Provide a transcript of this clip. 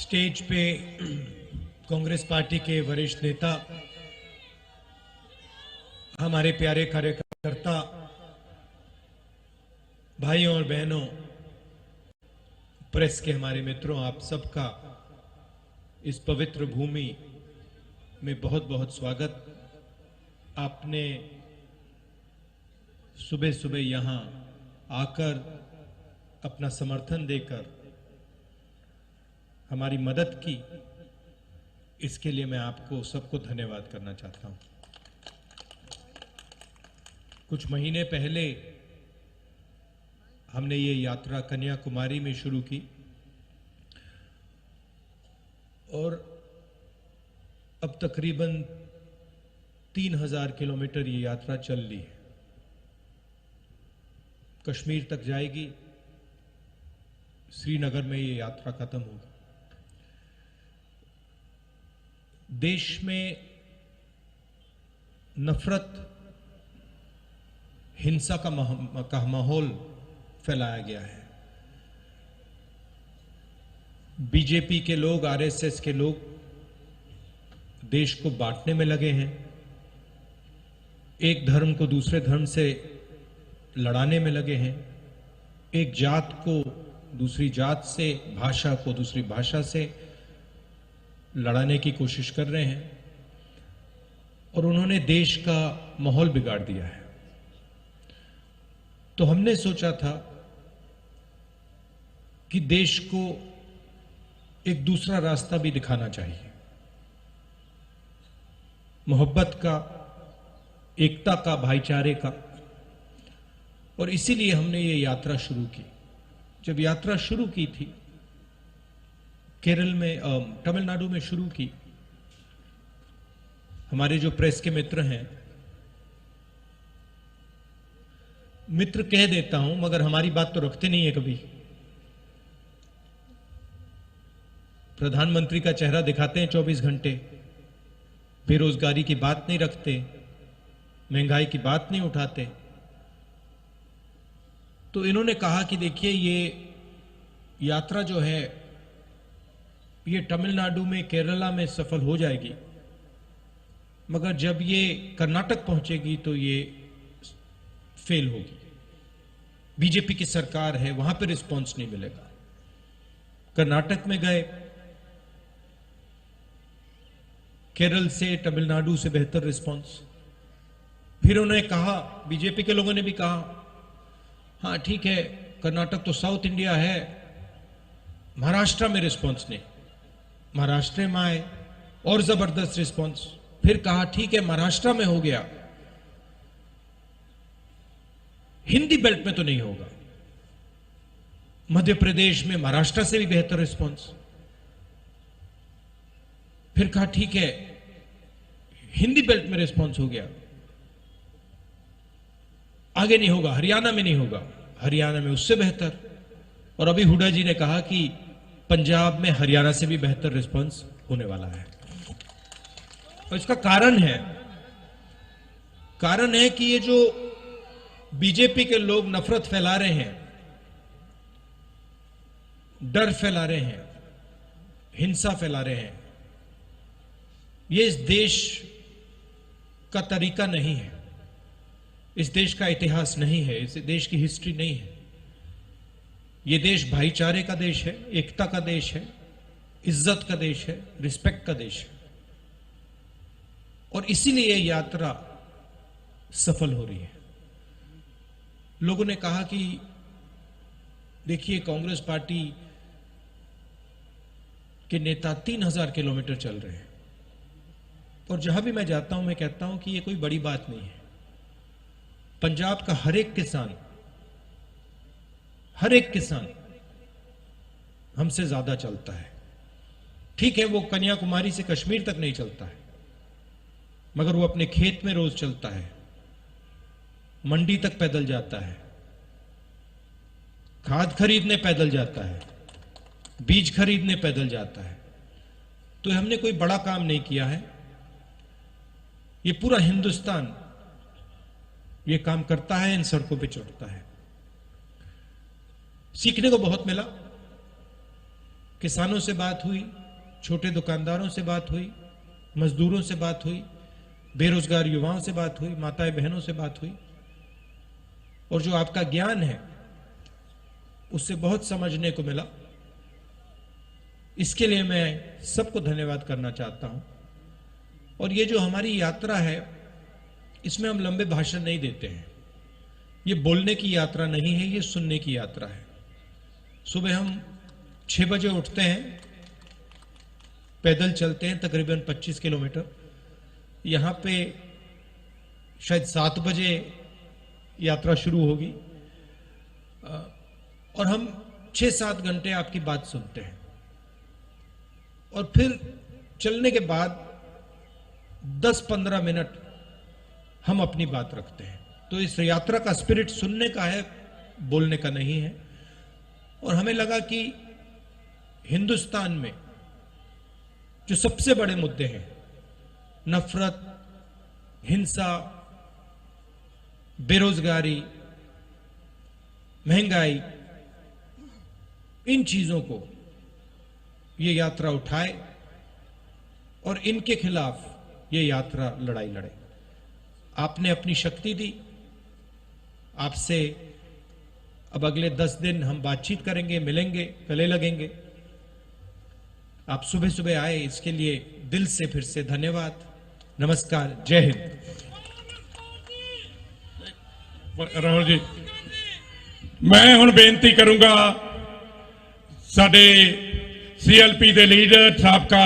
Stage पे Congress party के वरिष्ठ नेता, हमारे प्यारे कार्यकर्ता भाइयों और बहनों, प्रेस के हमारे मित्रों, आप सबका इस पवित्र भूमि में बहुत बहुत स्वागत। आपने सुबह सुबह यहां आकर अपना समर्थन देकर हमारी मदद की, इसके लिए मैं आपको सबको धन्यवाद करना चाहता हूं। कुछ महीने पहले हमने ये यात्रा कन्याकुमारी में शुरू की और अब तकरीबन 3000 किलोमीटर ये यात्रा चल ली है। कश्मीर तक जाएगी, श्रीनगर में ये यात्रा खत्म होगी। देश में नफरत, हिंसा का माहौल फैलाया गया है। बीजेपी के लोग, आरएसएस के लोग देश को बांटने में लगे हैं, एक धर्म को दूसरे धर्म से लड़ाने में लगे हैं, एक जात को दूसरी जात से, भाषा को दूसरी भाषा से लड़ाने की कोशिश कर रहे हैं और उन्होंने देश का माहौल बिगाड़ दिया है। तो हमने सोचा था कि देश को एक दूसरा रास्ता भी दिखाना चाहिए, मोहब्बत का, एकता का, भाईचारे का। और इसीलिए हमने ये यात्रा शुरू की। जब यात्रा शुरू की थी, केरल में, तमिलनाडु में शुरू की, हमारे जो प्रेस के मित्र हैं, मित्र कह देता हूं मगर हमारी बात तो रखते नहीं है कभी। प्रधानमंत्री का चेहरा दिखाते हैं 24 घंटे, बेरोजगारी की बात नहीं रखते, महंगाई की बात नहीं उठाते। तो इन्होंने कहा कि देखिए, ये यात्रा जो है ये तमिलनाडु में, केरला में सफल हो जाएगी, मगर जब ये कर्नाटक पहुंचेगी तो ये फेल होगी। बीजेपी की सरकार है, वहां पर रिस्पांस नहीं मिलेगा। कर्नाटक में गए, केरल से, तमिलनाडु से बेहतर रिस्पांस। फिर उन्होंने कहा, बीजेपी के लोगों ने भी कहा, हाँ ठीक है, कर्नाटक तो साउथ इंडिया है, महाराष्ट्र में रिस्पांस नहीं। महाराष्ट्र में आए और जबरदस्त रिस्पांस। फिर कहा ठीक है, महाराष्ट्र में हो गया, हिंदी बेल्ट में तो नहीं होगा। मध्य प्रदेश में महाराष्ट्र से भी बेहतर रिस्पांस। फिर कहा ठीक है, हिंदी बेल्ट में रिस्पांस हो गया, आगे नहीं होगा, हरियाणा में नहीं होगा, हरियाणा में उससे बेहतर। और अभी हुड्डा जी ने कहा कि पंजाब में हरियाणा से भी बेहतर रिस्पांस होने वाला है। और इसका कारण है कि ये जो बीजेपी के लोग नफरत फैला रहे हैं, डर फैला रहे हैं, हिंसा फैला रहे हैं, ये इस देश का तरीका नहीं है, इस देश का इतिहास नहीं है, इस देश की हिस्ट्री नहीं है। ये देश भाईचारे का देश है, एकता का देश है, इज्जत का देश है, रिस्पेक्ट का देश है। और इसीलिए ये यात्रा सफल हो रही है। लोगों ने कहा कि देखिए, कांग्रेस पार्टी के नेता 3000 किलोमीटर चल रहे हैं। और जहां भी मैं जाता हूं, मैं कहता हूं कि ये कोई बड़ी बात नहीं है। पंजाब का हर एक किसान हमसे ज्यादा चलता है। ठीक है, वो कन्याकुमारी से कश्मीर तक नहीं चलता है, मगर वो अपने खेत में रोज चलता है, मंडी तक पैदल जाता है, खाद खरीदने पैदल जाता है, बीज खरीदने पैदल जाता है। तो हमने कोई बड़ा काम नहीं किया है, ये पूरा हिंदुस्तान ये काम करता है, इन सड़कों पे चढ़ता है। सीखने को बहुत मिला। किसानों से बात हुई, छोटे दुकानदारों से बात हुई, मजदूरों से बात हुई, बेरोजगार युवाओं से बात हुई, माताएं बहनों से बात हुई। और जो आपका ज्ञान है उससे बहुत समझने को मिला। इसके लिए मैं सबको धन्यवाद करना चाहता हूं। और ये जो हमारी यात्रा है, इसमें हम लंबे भाषण नहीं देते हैं। ये बोलने की यात्रा नहीं है, ये सुनने की यात्रा है। सुबह हम 6 बजे उठते हैं, पैदल चलते हैं तकरीबन 25 किलोमीटर। यहां पे शायद 7 बजे यात्रा शुरू होगी और हम 6-7 घंटे आपकी बात सुनते हैं। और फिर चलने के बाद 10-15 मिनट हम अपनी बात रखते हैं। तो इस यात्रा का स्पिरिट सुनने का है, बोलने का नहीं है। और हमें लगा कि हिंदुस्तान में जो सबसे बड़े मुद्दे हैं, नफरत, हिंसा, बेरोजगारी, महंगाई, इन चीजों को ये यात्रा उठाए और इनके खिलाफ ये यात्रा लड़ाई लड़े। आपने अपनी शक्ति दी। आपसे अब अगले 10 दिन हम बातचीत करेंगे, मिलेंगे, गले लगेंगे। आप सुबह सुबह आए, इसके लिए दिल से फिर से धन्यवाद। नमस्कार, जय हिंद। राहुल जी, मैं हुण बेनती करूंगा साडे CLP दे लीडर साबका